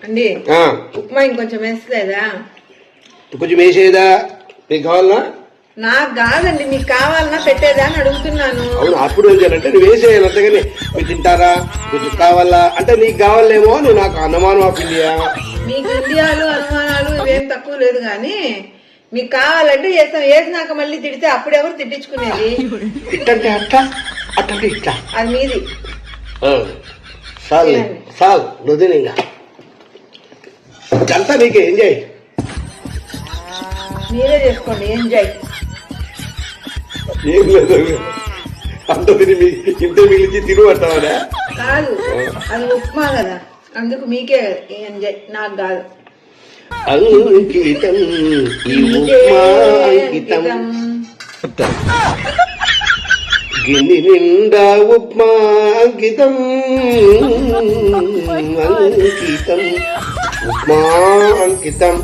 అండి ఉప్మా ఇంకొంచెం వేస్తలేదా? కొంచెం వేసేదా? మీకు కావాలనా? నాకు కాదండి, మీకు కావాలన్నా పెట్టేదా అని అడుగుతున్నాను. అవును, అప్పుడు ఏం చేయాలంటే నువ్వు వేసేయాలి. అంతేగాని మీరు తింటారా కొంచెం కావాలా అంటే నీకు కావాలేమో అని నాకు అనుమానం ఆఫ్ ఇండియా. మీకు ఇండియాలు అనుమానాలు ఇవేం తక్కువ లేదు కానీ మీకు కావాలంటే చేస్తాం. వేసినాక మళ్ళీ తిడితే అప్పుడు ఎవరు తిట్టించుకునేది? ఇట్టంటే అట్లా అట్టంటే ఇట్లా అది మీది. సాగు సాగు నుదినిగా అంతా నీకే ఎంజాయ్. మీరే చేసుకోండి ఎంజాయ్. ఏం లేదు అంత తిని ఇంత మిగిలిచి తిను అంటావా? కాదు, అది ఉప్మా కదా, అందుకు మీకే ఎంజాయ్, నాకు కాదు. అంకితం ఈ ఉప్మా అంకితం గిన్నె నిండా ఉప్మా అంకితం అంకితం ఉప్మా అంకితం.